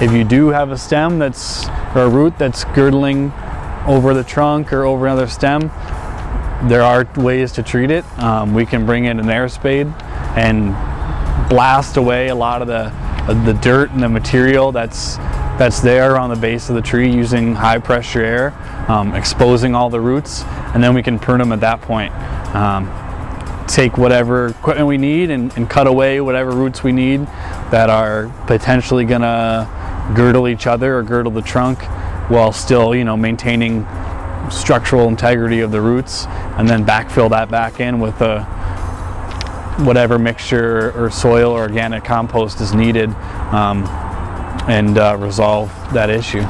If you do have a stem or a root that's girdling over the trunk or over another stem, there are ways to treat it. We can bring in an air spade and blast away a lot of the dirt and the material that's there on the base of the tree using high pressure air, exposing all the roots, and then we can prune them at that point. Take whatever equipment we need and cut away whatever roots we need that are potentially gonna girdle each other or girdle the trunk, while still, you know, maintaining structural integrity of the roots, and then backfill that back in with whatever mixture or soil or organic compost is needed, and resolve that issue.